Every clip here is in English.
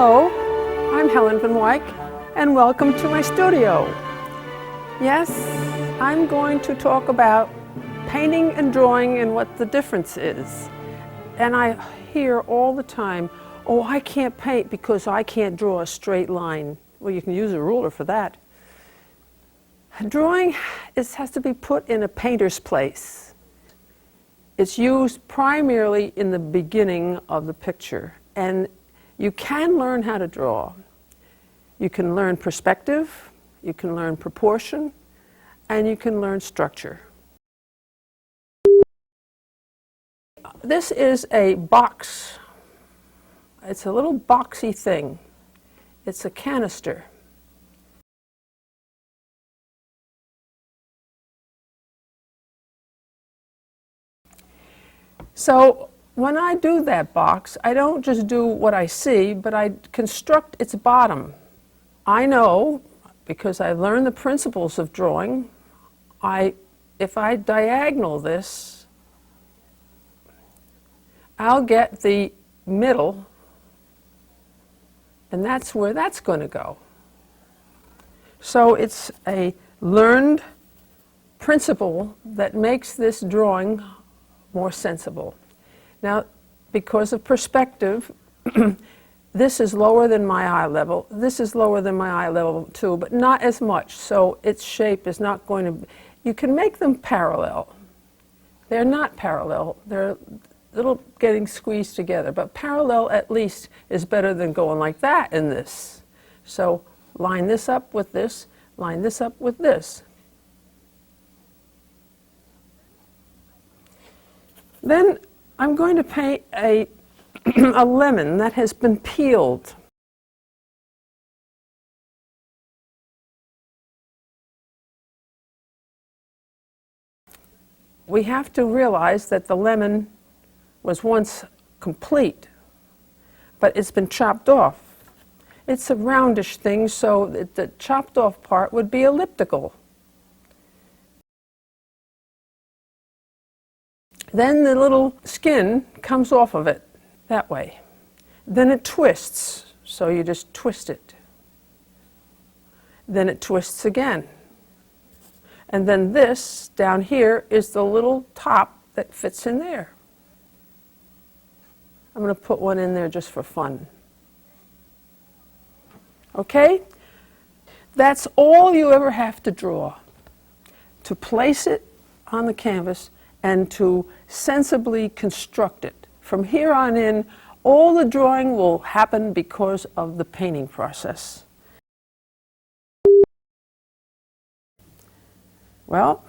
Hello, I'm Helen Van Wyck, and welcome to my studio. Yes, I'm going to talk about painting and drawing and what the difference is. And I hear all the time, oh, I can't paint because I can't draw a straight line. Well, you can use a ruler for that. Drawing has to be put in a painter's place. It's used primarily in the beginning of the picture, and you can learn how to draw. You can learn perspective, you can learn proportion, and you can learn structure. This is a box. It's a little boxy thing. It's a canister. So when I do that box, I don't just do what I see, but I construct its bottom. I know, because I learned the principles of drawing, if I diagonal this, I'll get the middle, and that's where that's going to go. So it's a learned principle that makes this drawing more sensible. Now, because of perspective, this is lower than my eye level. This is lower than my eye level too, but not as much. So its shape is not going to. You can make them parallel. They're not parallel. They're a little getting squeezed together. But parallel at least is better than going like that in this. So line this up with this. Line this up with this. Then I'm going to paint a lemon that has been peeled. We have to realize that the lemon was once complete, but it's been chopped off. It's a roundish thing, so the chopped off part would be elliptical. Then the little skin comes off of it that way. Then it twists, so you just twist it. Then it twists again. And then this down here is the little top that fits in there. I'm going to put one in there just for fun. Okay? That's all you ever have to draw. To place it on the canvas and to sensibly construct it. From here on in, all the drawing will happen because of the painting process. Well,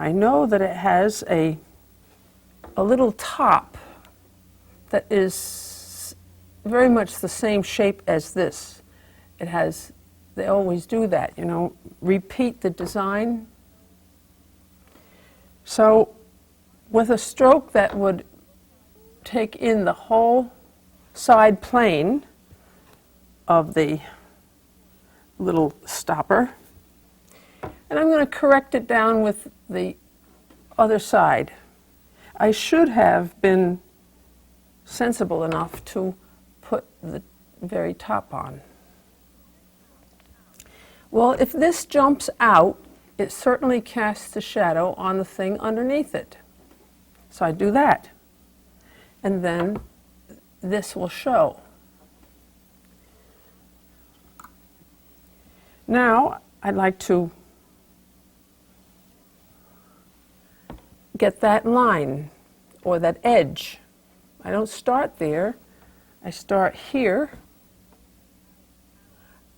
I know that it has a little top that is very much the same shape as this. It has, they always do that, you know, repeat the design. So with a stroke that would take in the whole side plane of the little stopper, and I'm going to correct it down with the other side. I should have been sensible enough to put the very top on. Well, if this jumps out, it certainly casts a shadow on the thing underneath it. So I do that. And then this will show. Now, I'd like to get that line, or that edge. I don't start there. I start here,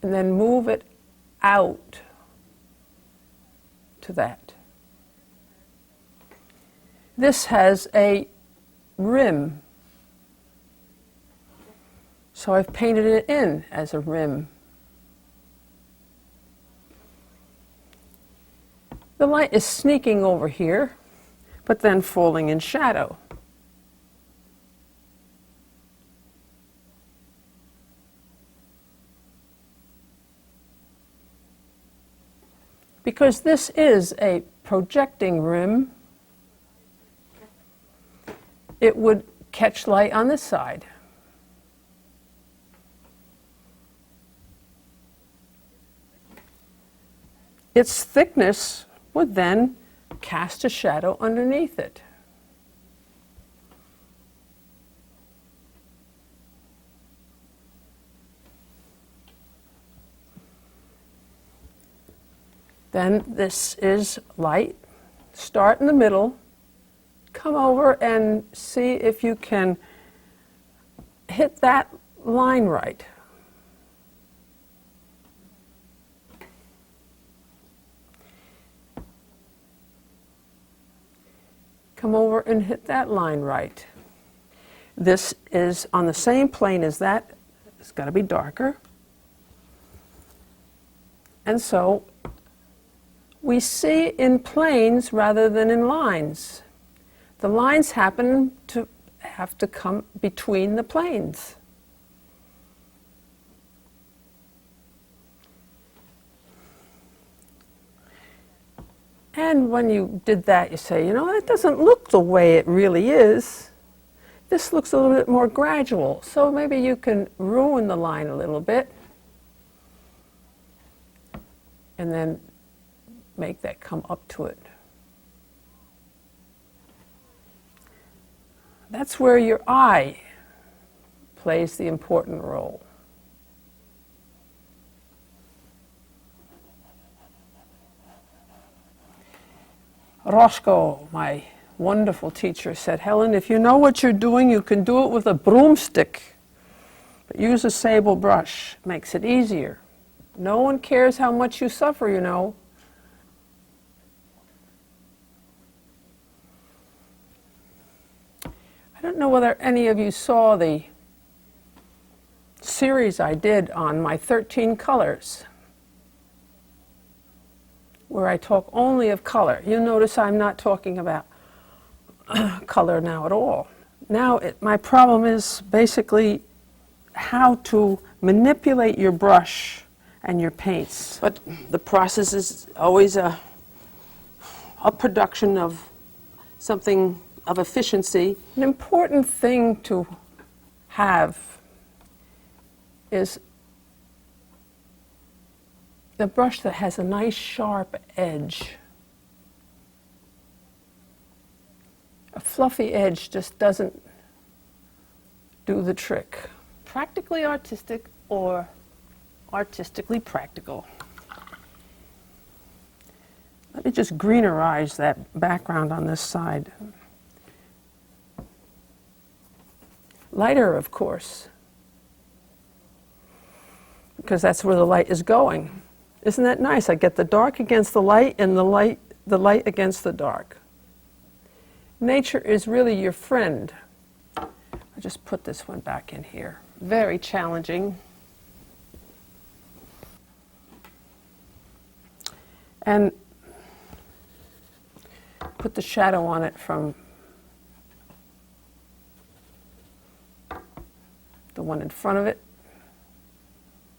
and then move it out to that. This has a rim, so I've painted it in as a rim. The light is sneaking over here, but then falling in shadow. Because this is a projecting rim, it would catch light on this side. its thickness would then cast a shadow underneath it. Then this is light. Start in the middle. Come over and see if you can hit that line right. Come over and hit that line right. This is on the same plane as that. It's got to be darker. And so we see in planes rather than in lines. The lines happen to have to come between the planes. And when you did that, you say, you know, that doesn't look the way it really is. This looks a little bit more gradual. So maybe you can ruin the line a little bit and then make that come up to it. That's where your eye plays the important role. Roscoe, my wonderful teacher, said, Helen, if you know what you're doing, you can do it with a broomstick. But use a sable brush. It makes it easier. No one cares how much you suffer, you know. I don't know whether any of you saw the series I did on my 13 colors, where I talk only of color. You notice I'm not talking about color now at all. Now my problem is basically how to manipulate your brush and your paints. But the process is always a production of something of efficiency. An important thing to have is the brush that has a nice sharp edge. A fluffy edge just doesn't do the trick. Practically artistic or artistically practical. Let me just greenerize that background on this side. Lighter, of course, because that's where the light is going. Isn't that nice? I get the dark against the light and the light against the dark. Nature is really your friend. I'll just put this one back in here. Very challenging. And put the shadow on it from the one in front of it,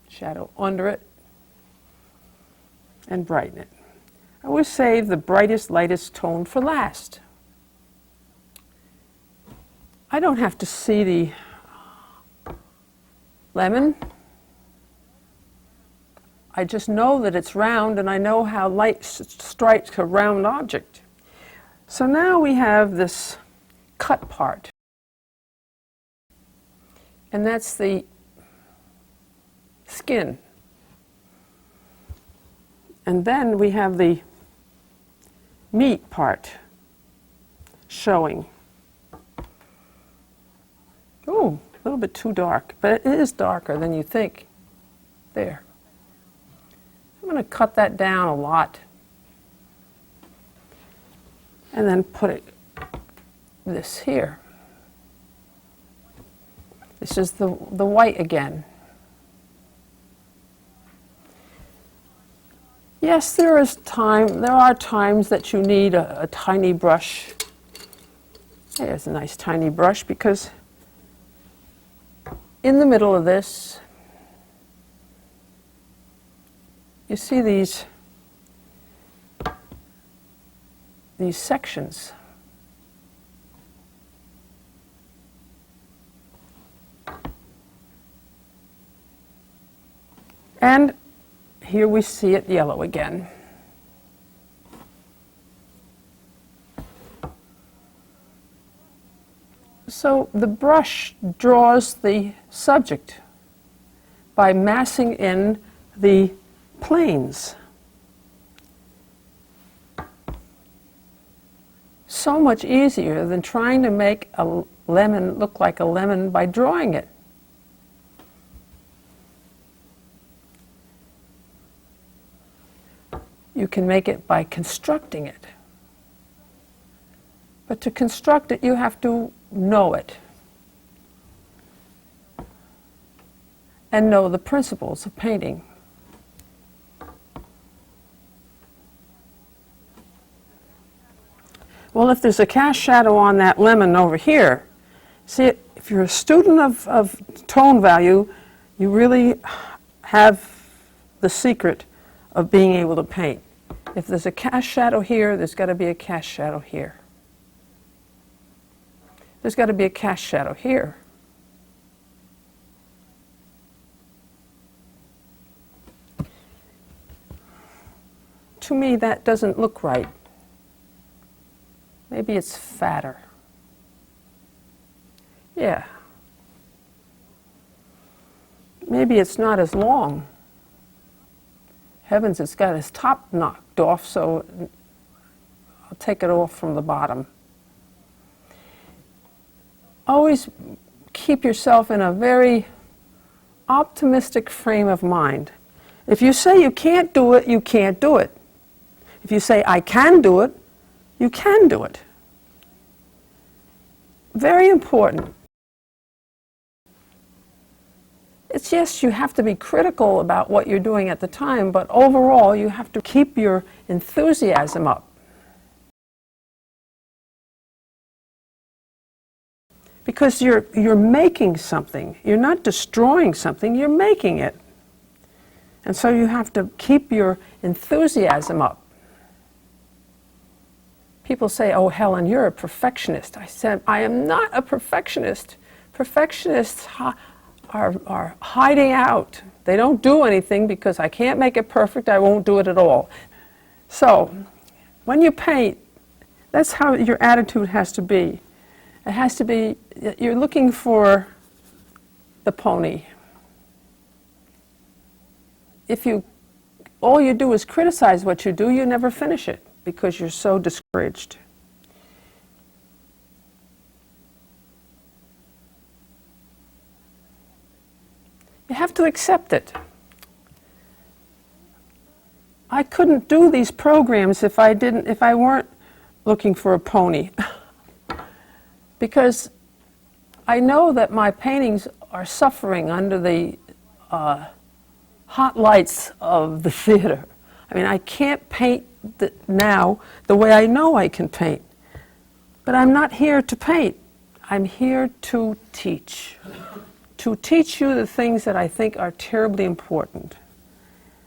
shadow under it, and brighten it. I always save the brightest, lightest tone for last. I don't have to see the lemon. I just know that it's round, and I know how light strikes a round object. So now we have this cut part. And that's the skin. And then we have the meat part showing. Oh, a little bit too dark, but it is darker than you think. There. I'm going to cut that down a lot. And then put this here. This is the white again. Yes, there are times that you need a tiny brush. There's a nice tiny brush, because in the middle of this, you see these sections. And here we see it yellow again. So the brush draws the subject by massing in the planes. So much easier than trying to make a lemon look like a lemon by drawing it. You can make it by constructing it. But to construct it, you have to know it and know the principles of painting. Well, if there's a cast shadow on that lemon over here, see, if you're a student of tone value, you really have the secret of being able to paint. If there's a cast shadow here, there's got to be a cast shadow here. There's got to be a cast shadow here. To me, that doesn't look right. Maybe it's fatter. Yeah. Maybe it's not as long. Heavens, it's got its top knocked off, so I'll take it off from the bottom. Always keep yourself in a very optimistic frame of mind. If you say you can't do it, you can't do it. If you say I can do it, you can do it. Very important. It's yes, you have to be critical about what you're doing at the time, but overall you have to keep your enthusiasm up. Because you're making something. You're not destroying something, you're making it. And so you have to keep your enthusiasm up. People say, oh, Helen, you're a perfectionist. I said, I am not a perfectionist. Perfectionists are hiding out. They don't do anything because I can't make it perfect, I won't do it at all. So, when you paint, that's how your attitude has to be. It has to be, you're looking for the pony. If all you do is criticize what you do, you never finish it because you're so discouraged. You have to accept it. I couldn't do these programs if I weren't looking for a pony. Because I know that my paintings are suffering under the hot lights of the theater. I mean, I can't paint now the way I know I can paint. But I'm not here to paint. I'm here to teach. To teach you the things that I think are terribly important.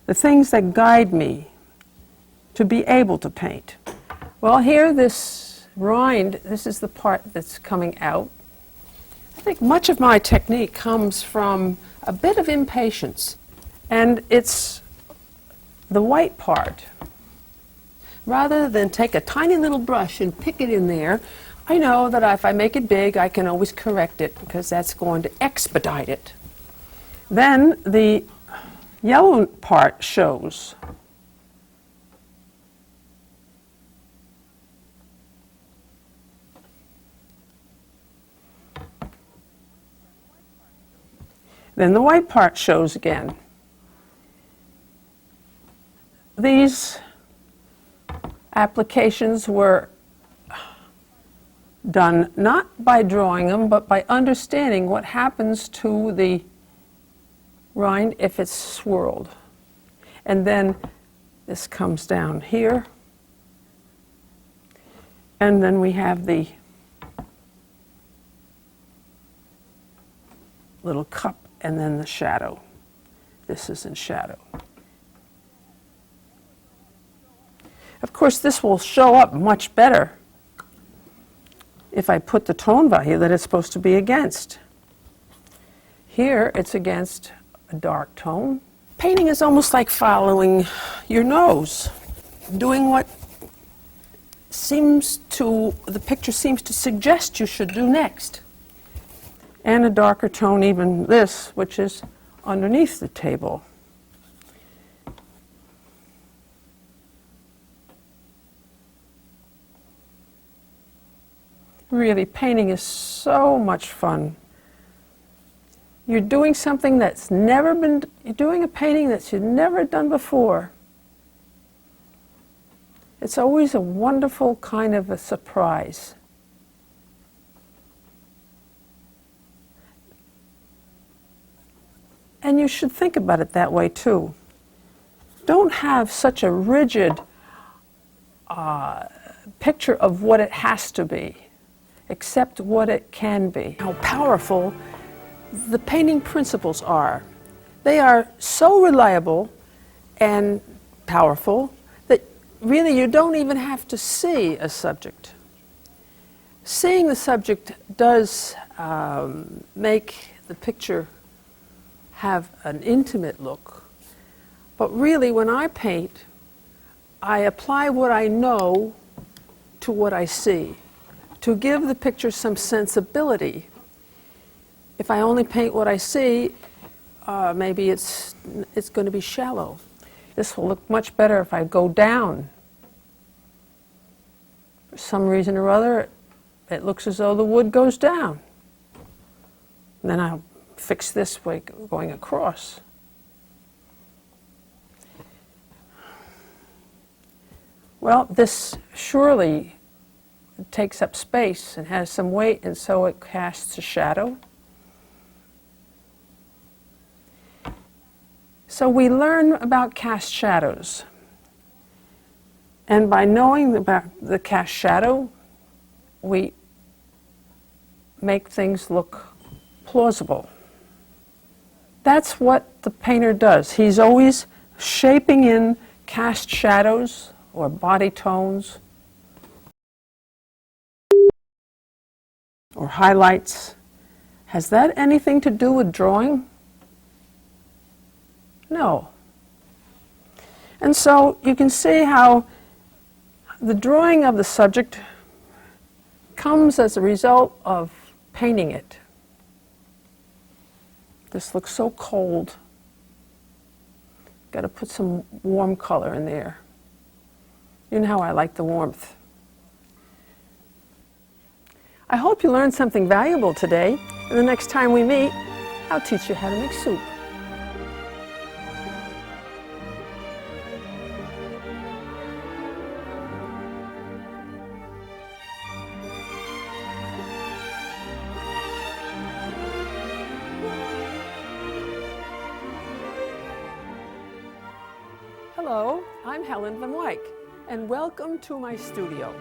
The things that guide me to be able to paint. Well, here this rind, this is the part that's coming out. I think much of my technique comes from a bit of impatience, and it's the white part. Rather than take a tiny little brush and pick it in there, I know that if I make it big, I can always correct it because that's going to expedite it. Then the yellow part shows. Then the white part shows again. These applications were done not by drawing them, but by understanding what happens to the rind if it's swirled. And then this comes down here. And then we have the little cup and then the shadow. This is in shadow. Of course, this will show up much better if I put the tone value that it's supposed to be against. Here, it's against a dark tone. Painting is almost like following your nose, doing what the picture seems to suggest you should do next. and a darker tone, even this, which is underneath the table. Really, painting is so much fun. You're doing something that's never been, you're doing a painting that you've never done before. It's always a wonderful kind of a surprise. And you should think about it that way too. Don't have such a rigid picture of what it has to be. Accept what it can be. How powerful the painting principles are. They are so reliable and powerful that really you don't even have to see a subject. Seeing the subject does make the picture have an intimate look, but really when I paint, I apply what I know to what I see, to give the picture some sensibility. If I only paint what I see, maybe it's going to be shallow. This will look much better if I go down. For some reason or other, it looks as though the wood goes down. And then I'll fix this way going across. Well, this surely takes up space and has some weight, and so it casts a shadow. So we learn about cast shadows. And by knowing about the cast shadow, we make things look plausible. That's what the painter does. He's always shaping in cast shadows or body tones or highlights. Has that anything to do with drawing? No. And so you can see how the drawing of the subject comes as a result of painting it. This looks so cold. Got to put some warm color in there. You know how I like the warmth. I hope you learned something valuable today, and the next time we meet, I'll teach you how to make soup. Hello, I'm Helen Van Wyck, and welcome to my studio.